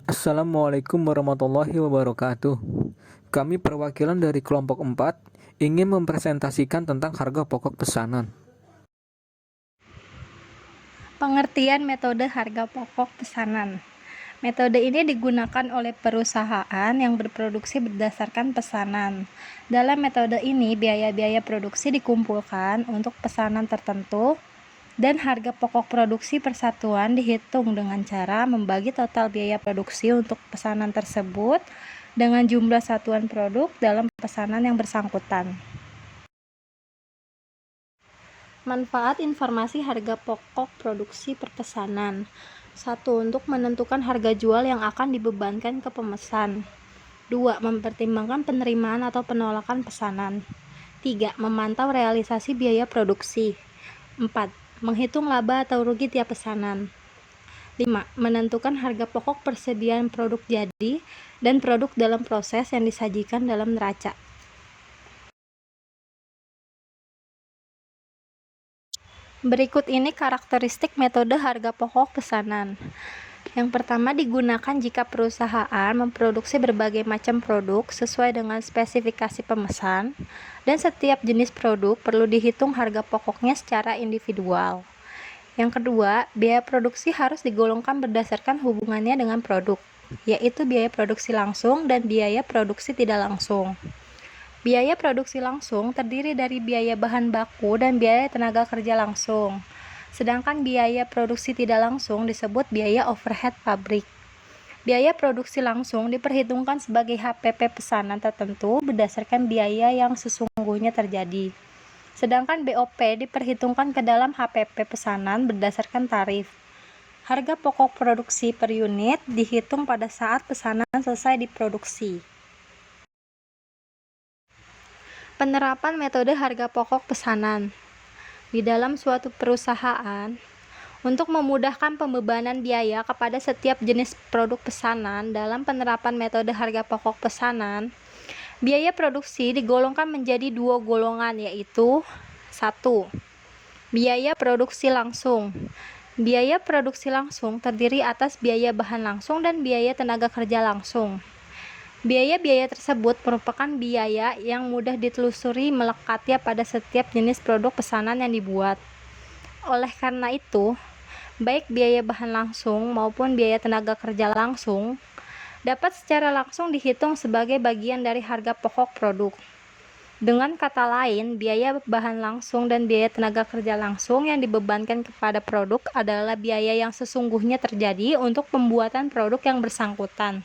Assalamualaikum warahmatullahi wabarakatuh. Kami perwakilan dari kelompok 4 ingin mempresentasikan tentang harga pokok pesanan. Pengertian metode harga pokok pesanan. Metode ini digunakan oleh perusahaan yang berproduksi berdasarkan pesanan. Dalam metode ini, biaya-biaya produksi dikumpulkan untuk pesanan tertentu dan harga pokok produksi persatuan dihitung dengan cara membagi total biaya produksi untuk pesanan tersebut dengan jumlah satuan produk dalam pesanan yang bersangkutan. Manfaat informasi harga pokok produksi per pesanan. 1. Untuk menentukan harga jual yang akan dibebankan ke pemesan. 2. Mempertimbangkan penerimaan atau penolakan pesanan. 3. Memantau realisasi biaya produksi. 4. Menghitung laba atau rugi tiap pesanan. 5. Menentukan harga pokok persediaan produk jadi dan produk dalam proses yang disajikan dalam neraca. Berikut ini karakteristik metode harga pokok pesanan. Yang pertama, digunakan jika perusahaan memproduksi berbagai macam produk sesuai dengan spesifikasi pemesan, dan setiap jenis produk perlu dihitung harga pokoknya secara individual. Yang kedua, biaya produksi harus digolongkan berdasarkan hubungannya dengan produk, yaitu biaya produksi langsung dan biaya produksi tidak langsung. Biaya produksi langsung terdiri dari biaya bahan baku dan biaya tenaga kerja langsung. Sedangkan biaya produksi tidak langsung disebut biaya overhead pabrik. Biaya produksi langsung diperhitungkan sebagai HPP pesanan tertentu berdasarkan biaya yang sesungguhnya terjadi. Sedangkan BOP diperhitungkan ke dalam HPP pesanan berdasarkan tarif. Harga pokok produksi per unit dihitung pada saat pesanan selesai diproduksi. Penerapan metode harga pokok pesanan. Di dalam suatu perusahaan, untuk memudahkan pembebanan biaya kepada setiap jenis produk pesanan dalam penerapan metode harga pokok pesanan, biaya produksi digolongkan menjadi 2 golongan, yaitu 1. Biaya produksi langsung. Biaya produksi langsung terdiri atas biaya bahan langsung dan biaya tenaga kerja langsung. Biaya-biaya tersebut merupakan biaya yang mudah ditelusuri melekatnya pada setiap jenis produk pesanan yang dibuat. Oleh karena itu, baik biaya bahan langsung maupun biaya tenaga kerja langsung dapat secara langsung dihitung sebagai bagian dari harga pokok produk. Dengan kata lain, biaya bahan langsung dan biaya tenaga kerja langsung yang dibebankan kepada produk adalah biaya yang sesungguhnya terjadi untuk pembuatan produk yang bersangkutan.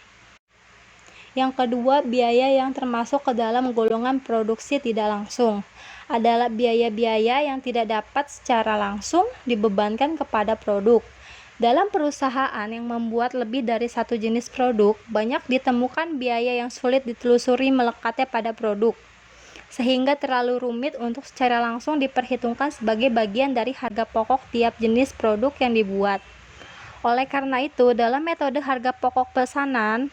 Yang kedua, biaya yang termasuk ke dalam golongan produksi tidak langsung adalah biaya-biaya yang tidak dapat secara langsung dibebankan kepada produk. Dalam perusahaan yang membuat lebih dari satu jenis produk, banyak ditemukan biaya yang sulit ditelusuri melekatnya pada produk, sehingga terlalu rumit untuk secara langsung diperhitungkan sebagai bagian dari harga pokok tiap jenis produk yang dibuat. Oleh karena itu, dalam metode harga pokok pesanan,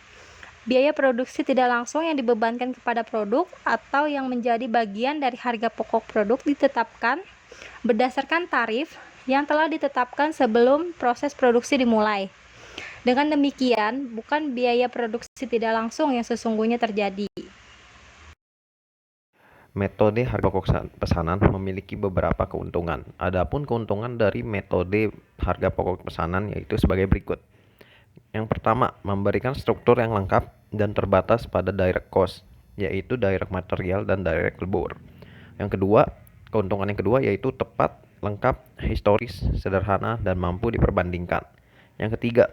biaya produksi tidak langsung yang dibebankan kepada produk atau yang menjadi bagian dari harga pokok produk ditetapkan berdasarkan tarif yang telah ditetapkan sebelum proses produksi dimulai. Dengan demikian, bukan biaya produksi tidak langsung yang sesungguhnya terjadi. Metode harga pokok pesanan memiliki beberapa keuntungan. Adapun keuntungan dari metode harga pokok pesanan yaitu sebagai berikut. Yang pertama, memberikan struktur yang lengkap dan terbatas pada direct cost, yaitu direct material dan direct labor. Yang kedua, keuntungan yang kedua yaitu tepat, lengkap, historis, sederhana, dan mampu diperbandingkan. Yang ketiga,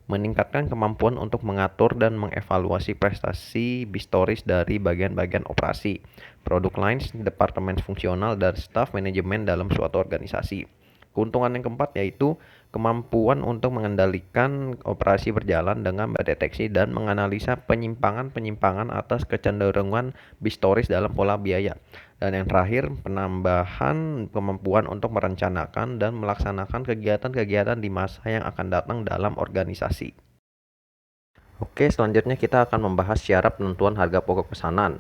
meningkatkan kemampuan untuk mengatur dan mengevaluasi prestasi historis dari bagian-bagian operasi, produk lines, departemen fungsional, dan staf manajemen dalam suatu organisasi. Keuntungan yang keempat yaitu kemampuan untuk mengendalikan operasi berjalan dengan mendeteksi dan menganalisa penyimpangan-penyimpangan atas kecenderungan historis dalam pola biaya. Dan yang terakhir, penambahan kemampuan untuk merencanakan dan melaksanakan kegiatan-kegiatan di masa yang akan datang dalam organisasi. Oke, selanjutnya kita akan membahas syarat penentuan harga pokok pesanan.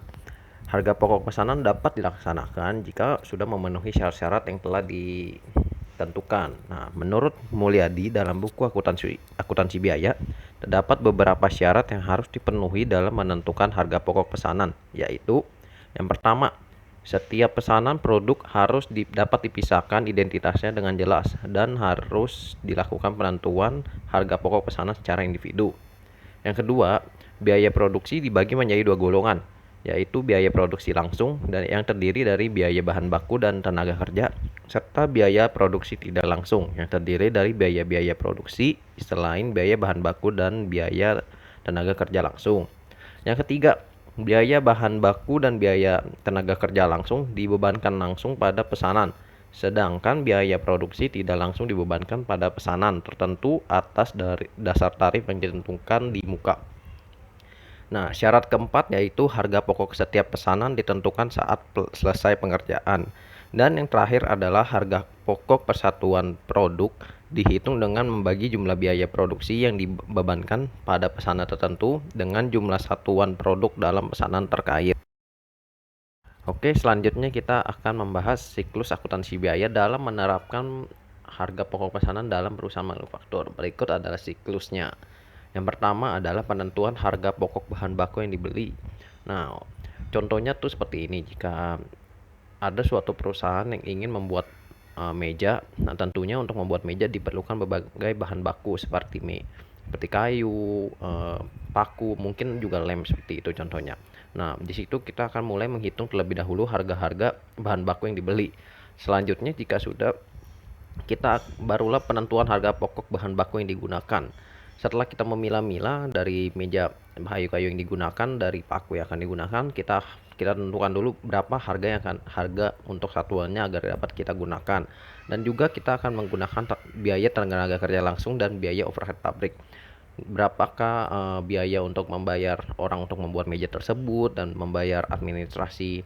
Harga pokok pesanan dapat dilaksanakan jika sudah memenuhi syarat-syarat yang telah ditentukan. Nah, menurut Mulyadi dalam buku akuntansi biaya, terdapat beberapa syarat yang harus dipenuhi dalam menentukan harga pokok pesanan, yaitu yang pertama, setiap pesanan produk harus dapat dipisahkan identitasnya dengan jelas dan harus dilakukan penentuan harga pokok pesanan secara individu. Yang kedua, biaya produksi dibagi menjadi dua golongan, yaitu biaya produksi langsung dan yang terdiri dari biaya bahan baku dan tenaga kerja, serta biaya produksi tidak langsung yang terdiri dari biaya-biaya produksi selain biaya bahan baku dan biaya tenaga kerja langsung. Yang ketiga, biaya bahan baku dan biaya tenaga kerja langsung dibebankan langsung pada pesanan, sedangkan biaya produksi tidak langsung dibebankan pada pesanan tertentu atas dari dasar tarif yang ditentukan di muka. Nah, syarat keempat yaitu harga pokok setiap pesanan ditentukan saat selesai pengerjaan. Dan yang terakhir adalah harga pokok persatuan produk dihitung dengan membagi jumlah biaya produksi yang dibebankan pada pesanan tertentu dengan jumlah satuan produk dalam pesanan terkait. Oke, selanjutnya kita akan membahas siklus akuntansi biaya dalam menerapkan harga pokok pesanan dalam perusahaan manufaktur. Berikut adalah siklusnya. Yang pertama adalah penentuan harga pokok bahan baku yang dibeli. Nah, contohnya tuh seperti ini. Jika ada suatu perusahaan yang ingin membuat meja, nah tentunya untuk membuat meja diperlukan berbagai bahan baku seperti kayu, paku, mungkin juga lem seperti itu contohnya. Nah, di situ kita akan mulai menghitung terlebih dahulu harga-harga bahan baku yang dibeli. Selanjutnya jika sudah, kita barulah penentuan harga pokok bahan baku yang digunakan. Setelah kita memilah-milah dari meja, kayu-kayu yang digunakan, dari paku yang akan digunakan, kita tentukan dulu berapa harga untuk satuannya agar dapat kita gunakan. Dan juga kita akan menggunakan biaya tenaga kerja langsung dan biaya overhead pabrik. Berapakah biaya untuk membayar orang untuk membuat meja tersebut dan membayar administrasi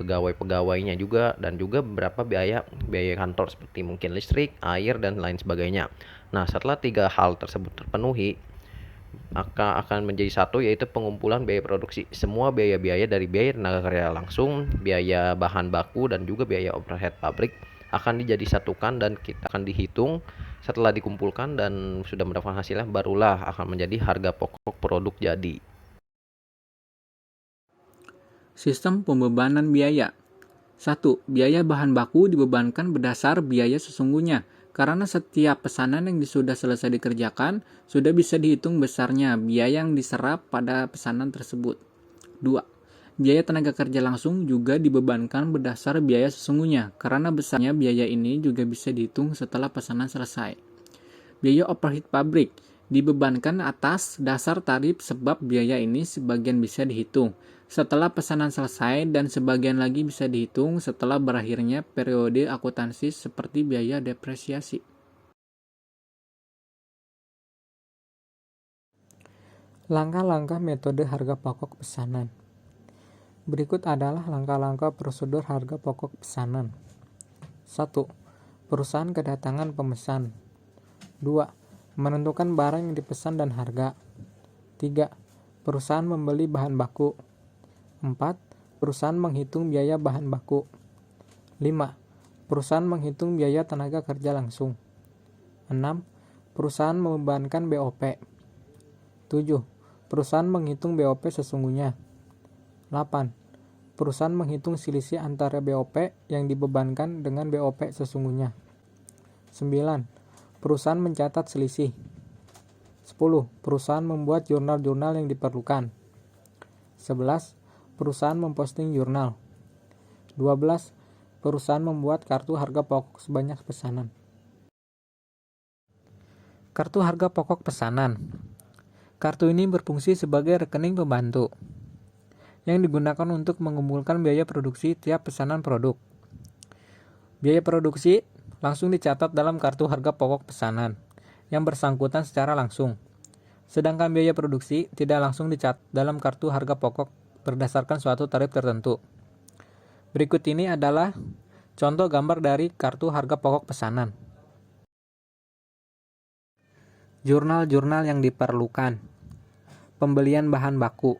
pegawai-pegawainya juga, dan juga berapa biaya kantor seperti mungkin listrik, air, dan lain sebagainya. Nah, setelah 3 hal tersebut terpenuhi, maka akan menjadi satu, yaitu pengumpulan biaya produksi. Semua biaya-biaya dari biaya tenaga kerja langsung, biaya bahan baku, dan juga biaya overhead pabrik akan dijadisatukan dan kita akan dihitung. Setelah dikumpulkan dan sudah mendapatkan hasilnya, barulah akan menjadi harga pokok produk jadi. Sistem pembebanan biaya. 1. Biaya bahan baku dibebankan berdasar biaya sesungguhnya, karena setiap pesanan yang sudah selesai dikerjakan, sudah bisa dihitung besarnya biaya yang diserap pada pesanan tersebut. 2. Biaya tenaga kerja langsung juga dibebankan berdasar biaya sesungguhnya, karena besarnya biaya ini juga bisa dihitung setelah pesanan selesai. Biaya overhead pabrik dibebankan atas dasar tarif sebab biaya ini sebagian bisa dihitung setelah pesanan selesai dan sebagian lagi bisa dihitung setelah berakhirnya periode akuntansi seperti biaya depresiasi. Langkah-langkah metode harga pokok pesanan. Berikut adalah langkah-langkah prosedur harga pokok pesanan. 1. Perusahaan kedatangan pemesan. 2. Menentukan barang yang dipesan dan harga. 3. Perusahaan membeli bahan baku. 4. Perusahaan menghitung biaya bahan baku. 5. Perusahaan menghitung biaya tenaga kerja langsung. 6. Perusahaan membebankan BOP. 7. Perusahaan menghitung BOP sesungguhnya. 8. Perusahaan menghitung selisih antara BOP yang dibebankan dengan BOP sesungguhnya. 9. Perusahaan mencatat selisih. 10. Perusahaan membuat jurnal-jurnal yang diperlukan. 11. Perusahaan memposting jurnal. 12. Perusahaan membuat kartu harga pokok sebanyak pesanan. Kartu harga pokok pesanan. Kartu ini berfungsi sebagai rekening pembantu yang digunakan untuk mengumpulkan biaya produksi tiap pesanan produk. Biaya produksi langsung dicatat dalam kartu harga pokok pesanan yang bersangkutan secara langsung. Sedangkan biaya produksi tidak langsung dicatat dalam kartu harga pokok berdasarkan suatu tarif tertentu. Berikut ini adalah contoh gambar dari kartu harga pokok pesanan. Jurnal-jurnal yang diperlukan. Pembelian bahan baku.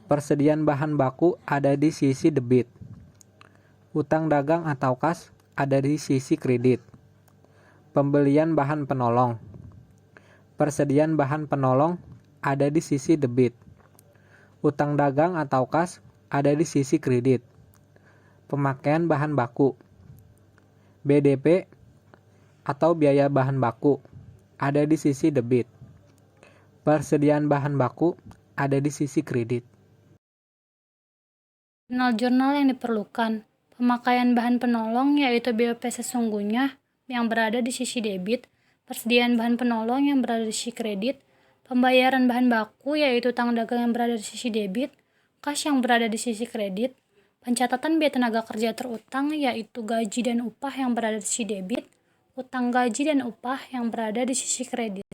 Persediaan bahan baku ada di sisi debit. Utang dagang atau kas ada di sisi kredit. Pembelian bahan penolong. Persediaan bahan penolong ada di sisi debit. Utang dagang atau kas ada di sisi kredit. Pemakaian bahan baku. BDP atau biaya bahan baku ada di sisi debit. Persediaan bahan baku ada di sisi kredit. Jurnal-jurnal yang diperlukan. Pemakaian bahan penolong yaitu BOP sesungguhnya yang berada di sisi debit, persediaan bahan penolong yang berada di sisi kredit, pembayaran bahan baku yaitu utang dagang yang berada di sisi debit, kas yang berada di sisi kredit, pencatatan biaya tenaga kerja terutang yaitu gaji dan upah yang berada di sisi debit, utang gaji dan upah yang berada di sisi kredit.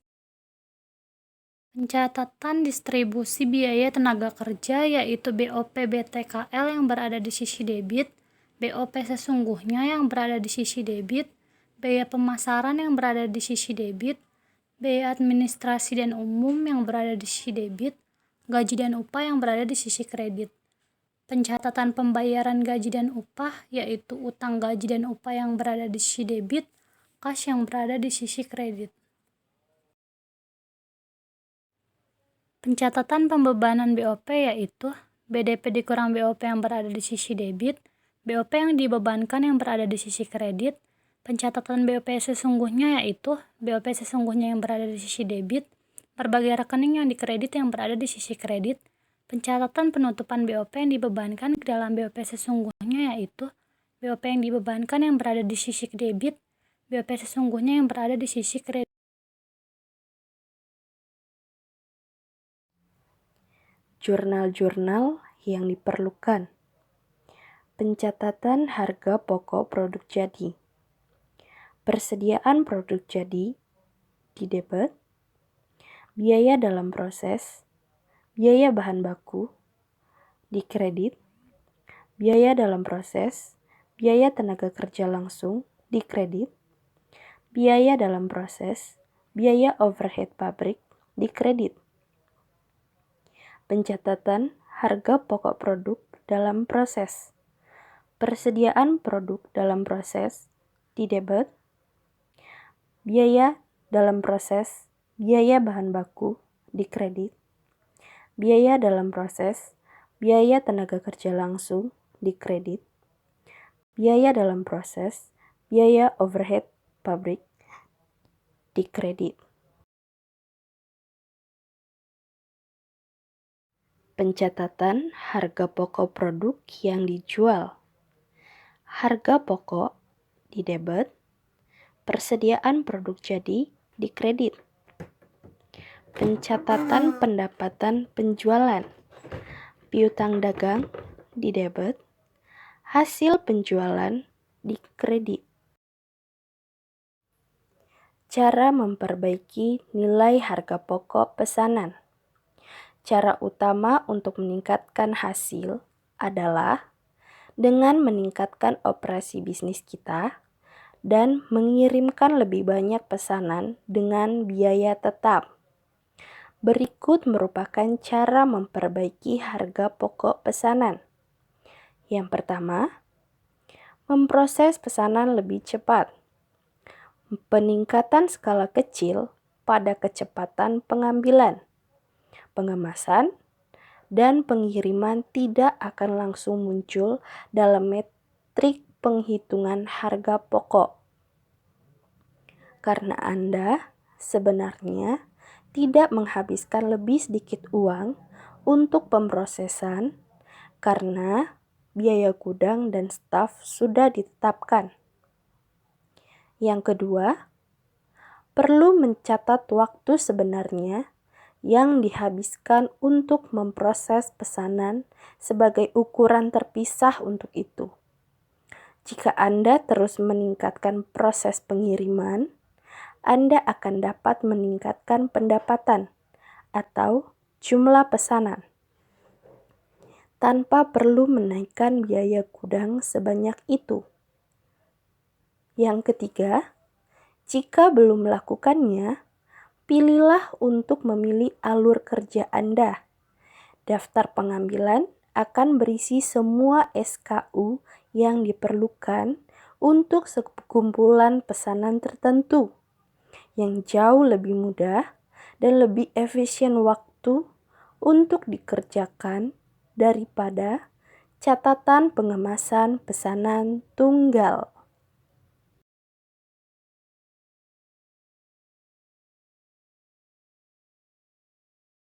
Pencatatan distribusi biaya tenaga kerja yaitu BOP BTKL yang berada di sisi debit, BOP sesungguhnya yang berada di sisi debit, biaya pemasaran yang berada di sisi debit, biaya administrasi dan umum yang berada di sisi debit, gaji dan upah yang berada di sisi kredit. Pencatatan pembayaran gaji dan upah yaitu utang gaji dan upah yang berada di sisi debit, kas yang berada di sisi kredit. Pencatatan pembebanan BOP yaitu BDP dikurang BOP yang berada di sisi debit, BOP yang dibebankan yang berada di sisi kredit, pencatatan BOP sesungguhnya yaitu BOP sesungguhnya yang berada di sisi debit, berbagai rekening yang dikredit yang berada di sisi kredit, pencatatan penutupan BOP yang dibebankan ke dalam BOP sesungguhnya yaitu BOP yang dibebankan yang berada di sisi debit, BOP sesungguhnya yang berada di sisi kredit. Jurnal-jurnal yang diperlukan. Pencatatan harga pokok produk jadi. Persediaan produk jadi di debit, biaya dalam proses, biaya bahan baku di kredit, biaya dalam proses, biaya tenaga kerja langsung di kredit, biaya dalam proses, biaya overhead pabrik di kredit. Pencatatan harga pokok produk dalam proses. Persediaan produk dalam proses di debit, biaya dalam proses, biaya bahan baku di kredit, biaya dalam proses, biaya tenaga kerja langsung di kredit, biaya dalam proses, biaya overhead pabrik di kredit. Pencatatan harga pokok produk yang dijual. Harga pokok di debit, persediaan produk jadi di kredit. Pencatatan pendapatan penjualan, piutang dagang di debit, hasil penjualan di kredit. Cara memperbaiki nilai harga pokok pesanan. Cara utama untuk meningkatkan hasil adalah dengan meningkatkan operasi bisnis kita dan mengirimkan lebih banyak pesanan dengan biaya tetap. Berikut merupakan cara memperbaiki harga pokok pesanan. Yang pertama, memproses pesanan lebih cepat. Peningkatan skala kecil pada kecepatan pengambilan, pengemasan, dan pengiriman tidak akan langsung muncul dalam metrik penghitungan harga pokok. Karena Anda sebenarnya tidak menghabiskan lebih sedikit uang untuk pemrosesan karena biaya gudang dan staf sudah ditetapkan. Yang kedua, perlu mencatat waktu sebenarnya yang dihabiskan untuk memproses pesanan sebagai ukuran terpisah untuk itu. Jika Anda terus meningkatkan proses pengiriman, Anda akan dapat meningkatkan pendapatan atau jumlah pesanan tanpa perlu menaikkan biaya gudang sebanyak itu. Yang ketiga, jika belum melakukannya, pilihlah untuk memilih alur kerja Anda. Daftar pengambilan akan berisi semua SKU yang diperlukan untuk sekumpulan pesanan tertentu, yang jauh lebih mudah dan lebih efisien waktu untuk dikerjakan daripada catatan pengemasan pesanan tunggal.